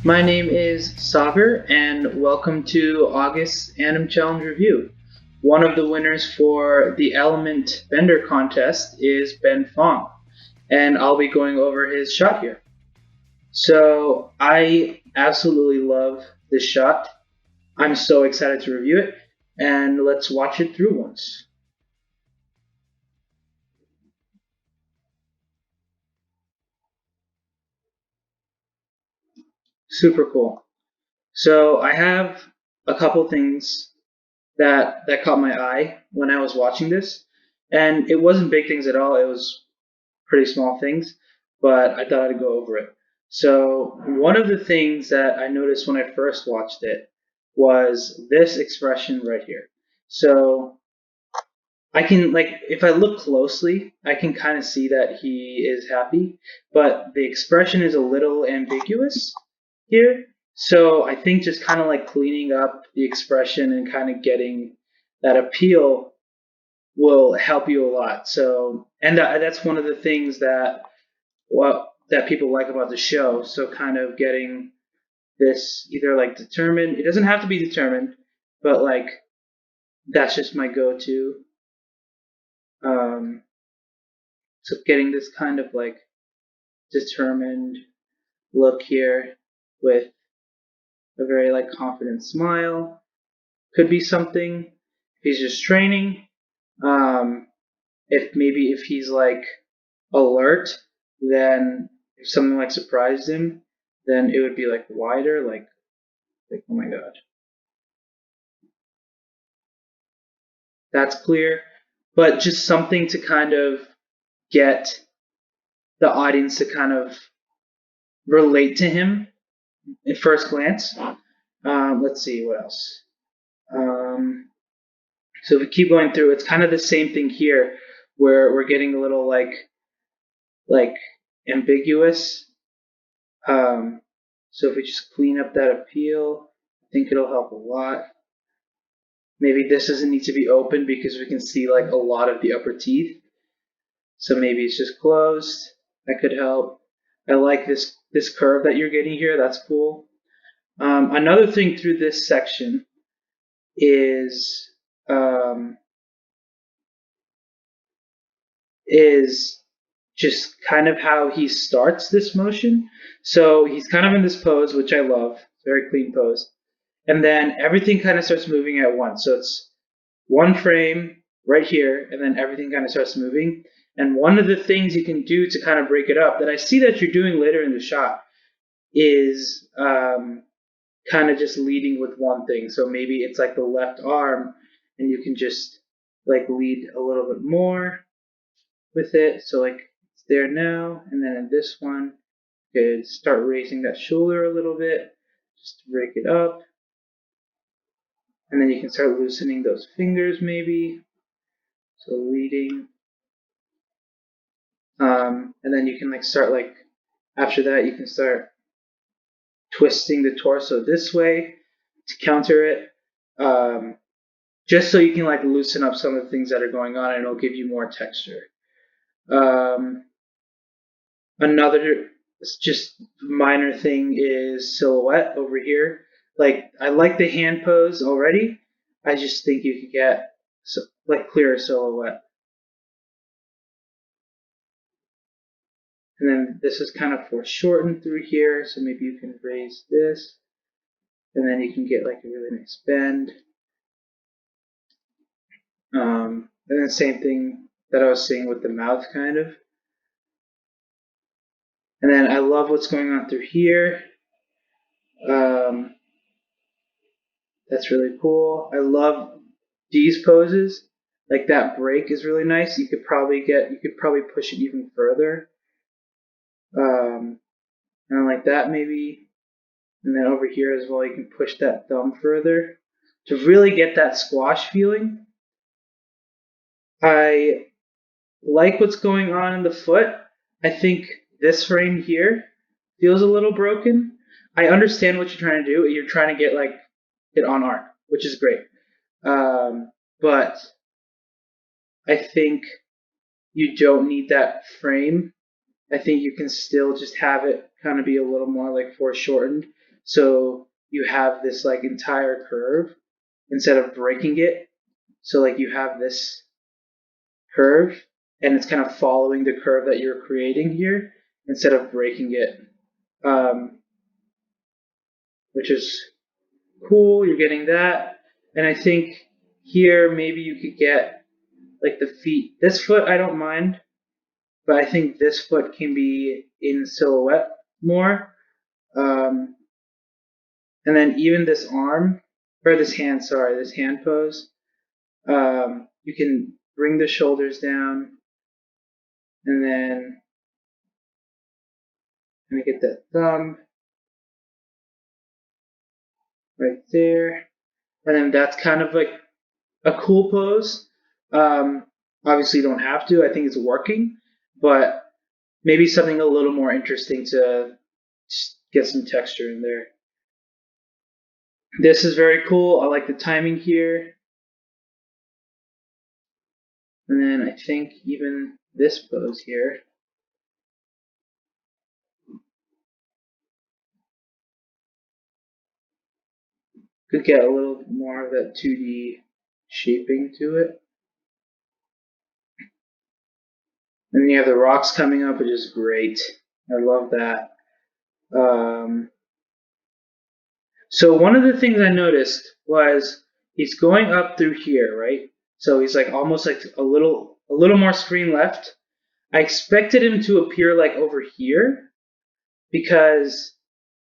My name is Sagar, and welcome to August's AnimChallenge review. One of the winners for the Element BENDER contest is Ben Fong, and I'll be going over his shot here. So, I absolutely love this shot. I'm so excited to review it, and let's watch it through once. Super cool. So, I have a couple things that caught my eye when I was watching this, and it wasn't big things at all. It was pretty small things, but I thought I'd go over it. So, one of the things that I noticed when I first watched it was this expression right here. So, I can, like, if I look closely, I can kind of see that he is happy, but the expression is a little ambiguous here. So, I think just kind of like cleaning up the expression and kind of getting that appeal will help you a lot. So, and that's one of the things that people like about the show. So, kind of getting this either like determined. It doesn't have to be determined, but like that's just my go-to. Um, so, getting this kind of like determined look here with a very like confident smile could be something. If he's just training, um, if he's like alert, then if something like surprised him, then it would be like wider, like oh my god, that's clear. But just something to kind of get the audience to kind of relate to him at first glance. Let's see what else. Um, so if we keep going through, it's kind of the same thing here, where we're getting a little like ambiguous. Um, so if we just clean up that appeal, I think it'll help a lot. Maybe this doesn't need to be open because we can see like a lot of the upper teeth. So maybe it's just closed. That could help. I like this curve that you're getting here. That's cool. Another thing through this section is um, is just kind of how he starts this motion. So he's kind of in this pose, which I love. Very clean pose. And then everything kind of starts moving at once. So it's one frame right here, and then everything kind of starts moving. And one of the things you can do to kind of break it up that I see that you're doing later in the shot is kind of just leading with one thing. So maybe it's like the left arm, and you can just like lead a little bit more with it. So like it's there now, and then in this one, you could start raising that shoulder a little bit just to break it up. And then you can start loosening those fingers maybe. So leading. And then you can like start like after that you can start twisting the torso this way to counter it. Just so you can like loosen up some of the things that are going on and it'll give you more texture. Um, Another just minor thing is silhouette over here. Like I like the hand pose already. I just think you could get like clearer silhouette. And then this is kind of foreshortened through here, so maybe you can raise this, and then you can get like a really nice bend. And then same thing that I was saying with the mouth, kind of. And then I love what's going on through here. Um, that's really cool. I love these poses. Like that break is really nice. You could probably push it even further. And like that maybe. And then over here as well, you can push that thumb further to really get that squash feeling. I like what's going on in the foot. I think this frame here feels a little broken. I understand what you're trying to do. You're trying to get like it on arc, which is great. But I think you don't need that frame. I think you can still just have it kind of be a little more like foreshortened. so you have this like entire curve instead of breaking it. So like you have this curve and it's kind of following the curve that you're creating here instead of breaking it, which is cool. You're getting that. And I think here maybe you could get like the feet. This foot I don't mind, but I think this foot can be in silhouette more. Um, and then even this arm, or this hand, sorry, this hand pose, you can bring the shoulders down and then let me get that thumb right there. And then that's kind of like a cool pose. Obviously, you don't have to. I think it's working, but maybe something a little more interesting to get some texture in there. This is very cool. I like the timing here. And then I think even this pose here. Could get a little more of that 2D shaping to it. And then you have the rocks coming up, which is great. I love that. So one of the things I noticed was he's going up through here, right? So he's like almost like a little more screen left. I expected him to appear like over here because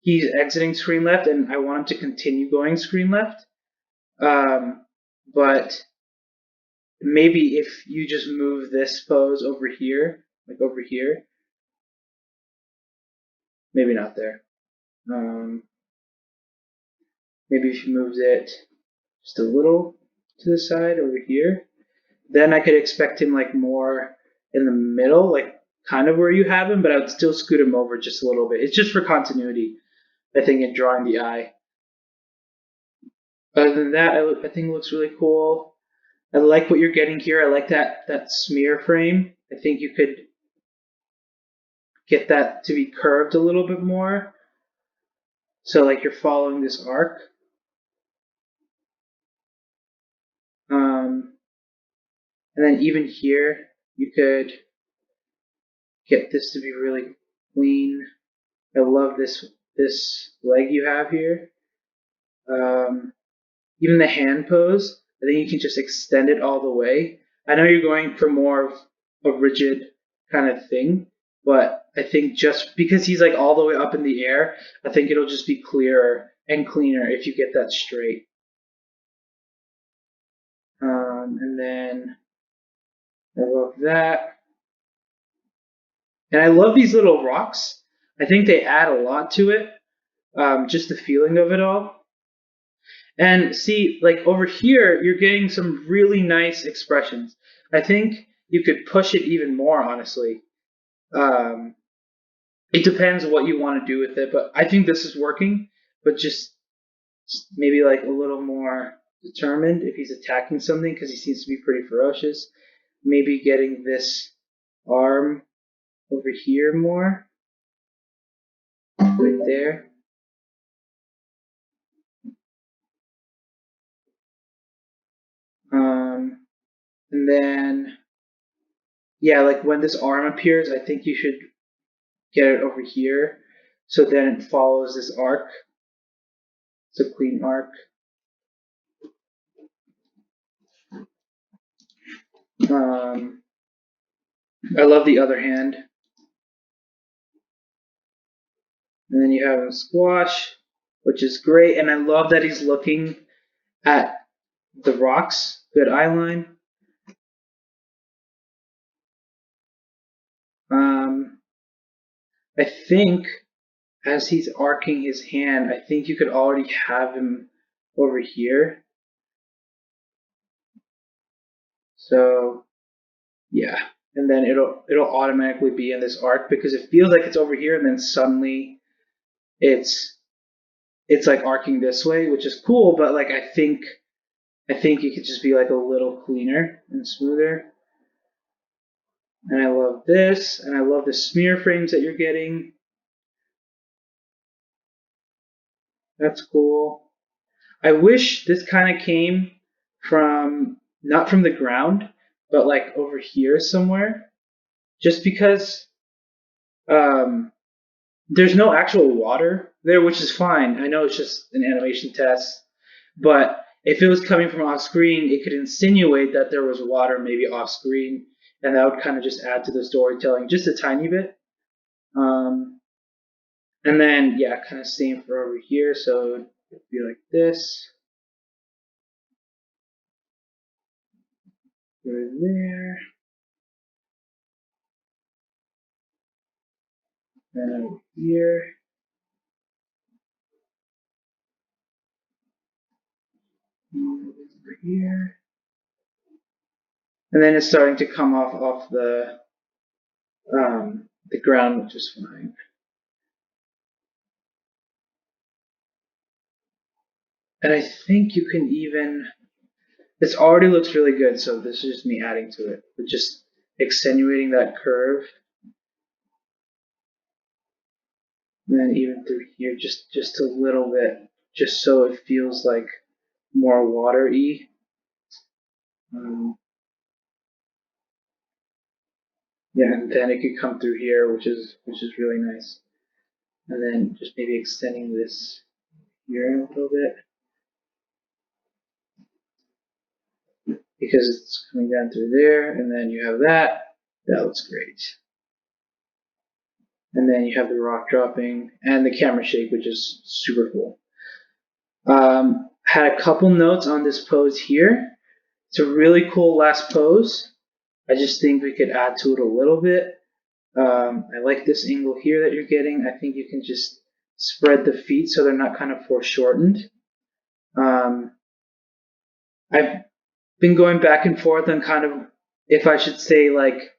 he's exiting screen left, and I want him to continue going screen left. But maybe if you just move this pose over here, like over here, maybe not there. Maybe if you moved it just a little to the side over here, then I could expect him like more in the middle, like kind of where you have him, but I would still scoot him over just a little bit. It's just for continuity, I think, in drawing the eye. Other than that, I think it looks really cool. I like what you're getting here. I like that smear frame. I think you could get that to be curved a little bit more. So like you're following this arc. And then even here, you could get this to be really clean. I love this leg you have here. Even the hand pose, I think you can just extend it all the way. I know you're going for more of a rigid kind of thing, but I think just because he's like all the way up in the air, I think it'll just be clearer and cleaner if you get that straight. And then I love that. And I love these little rocks. I think they add a lot to it, just the feeling of it all. And see, like over here, you're getting some really nice expressions. I think you could push it even more, honestly. Um, it depends what you want to do with it, but I think this is working, but just maybe like a little more determined if he's attacking something because he seems to be pretty ferocious. Maybe getting this arm over here more, right there. And then, yeah, like when this arm appears, I think you should get it over here. So then it follows this arc. It's a clean arc. I love the other hand. And then you have him squash, which is great. And I love that he's looking at the rocks. Good eye line. I think as he's arcing his hand, I think you could already have him over here. So yeah, and then it'll automatically be in this arc because it feels like it's over here, and then suddenly it's like arcing this way, which is cool. But like I think it could just be like a little cleaner and smoother. And I love this, and I love the smear frames that you're getting. That's cool. I wish this kind of came from not from the ground, but like over here somewhere. Just because um, there's no actual water there, which is fine. I know it's just an animation test, but if it was coming from off screen, it could insinuate that there was water maybe off screen, and that would kind of just add to the storytelling just a tiny bit. Um, and then, yeah, kind of same for over here. So it'd be like this, right there, and over here, over here. And then it's starting to come off the ground, which is fine. And I think you can even, this already looks really good, so this is just me adding to it, but just extenuating that curve. And then even through here, just a little bit, just so it feels like more watery. Yeah, and then it could come through here, which is really nice. And then just maybe extending this here a little bit because it's coming down through there, and then you have that. That looks great. And then you have the rock dropping and the camera shake, which is super cool. Had a couple notes on this pose here. It's a really cool last pose. I just think we could add to it a little bit. I like this angle here that you're getting. I think you can just spread the feet so they're not kind of foreshortened. I've been going back and forth on kind of if I should say like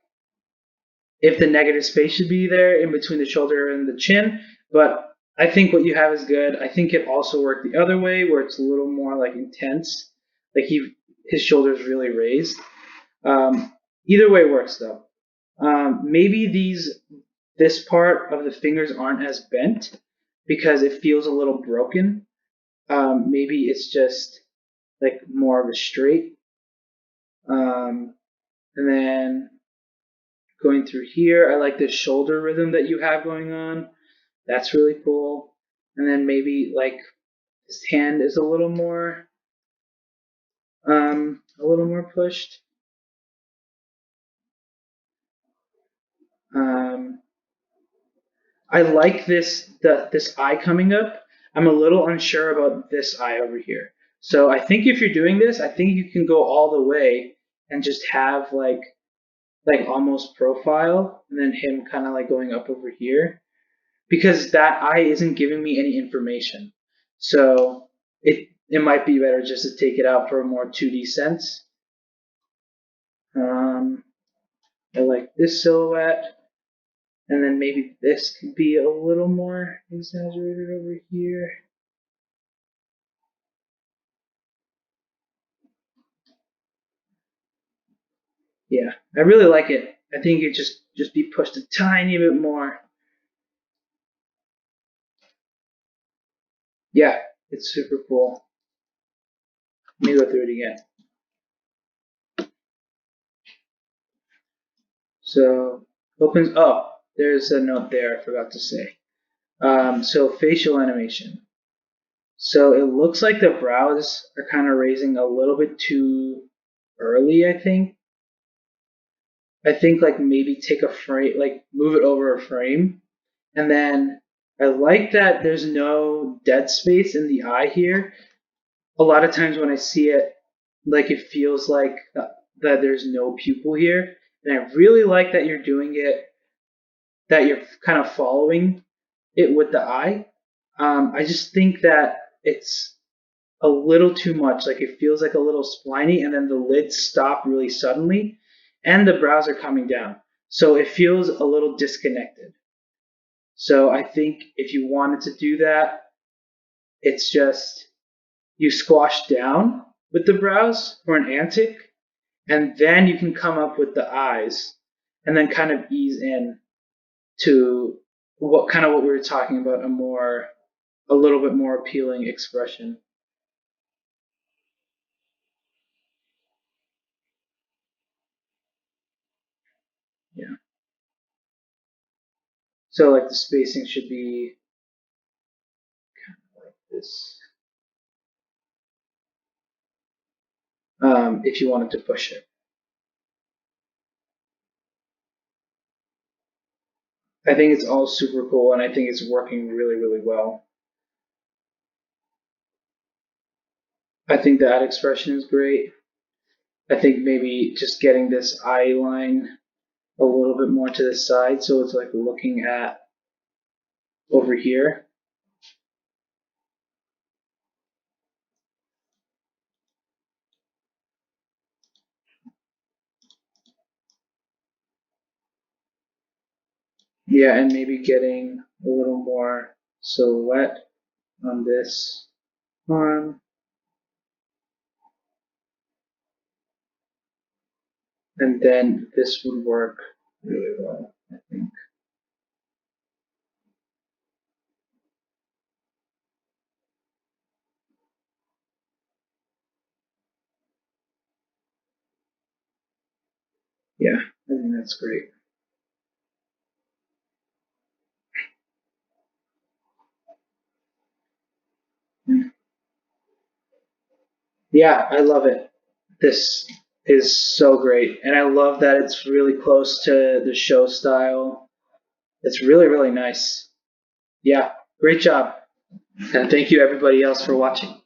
if the negative space should be there in between the shoulder and the chin, but I think what you have is good. I think it also worked the other way where it's a little more like intense, like his shoulders really raised. Either way works though. Maybe this part of the fingers aren't as bent because it feels a little broken. Maybe it's just like more of a straight. And then going through here, I like this shoulder rhythm that you have going on. That's really cool. And then maybe like his hand is a little more pushed. Um, I like this eye coming up. I'm a little unsure about this eye over here. So I think if you're doing this, I think you can go all the way and just have like almost profile and then him kind of like going up over here because that eye isn't giving me any information. So it might be better just to take it out for a more 2D sense. I like this silhouette. And then maybe this could be a little more exaggerated over here. Yeah, I really like it. I think it just be pushed a tiny bit more. Yeah, it's super cool. Let me go through it again. So opens. Oh, there's a note there I forgot to say. So facial animation. So it looks like the brows are kind of raising a little bit too early. I think like maybe take a frame, like move it over a frame. And then I like that there's no dead space in the eye here. A lot of times when I see it, like it feels like that there's no pupil here. And I really like that you're doing it, that you're kind of following it with the eye. I just think that it's a little too much. Like it feels like a little spliny, and then the lids stop really suddenly, and the brows are coming down. So it feels a little disconnected. So I think if you wanted to do that, it's just you squash down with the brows for an antic, and then you can come up with the eyes, and then kind of ease in to what we were talking about, a more a little bit more appealing expression. Yeah. So like the spacing should be like this. If you wanted to push it. I think it's all super cool, and I think it's working really, really well. I think the ad expression is great. I think maybe just getting this eye line a little bit more to the side, so it's like looking at over here. Yeah, and maybe getting a little more silhouette on this arm. And then this would work really well, I think. Yeah, I think that's great. Yeah, I love it. This is so great. And I love that it's really close to the show style. It's really, really nice. Yeah, great job. And thank you, everybody else, for watching.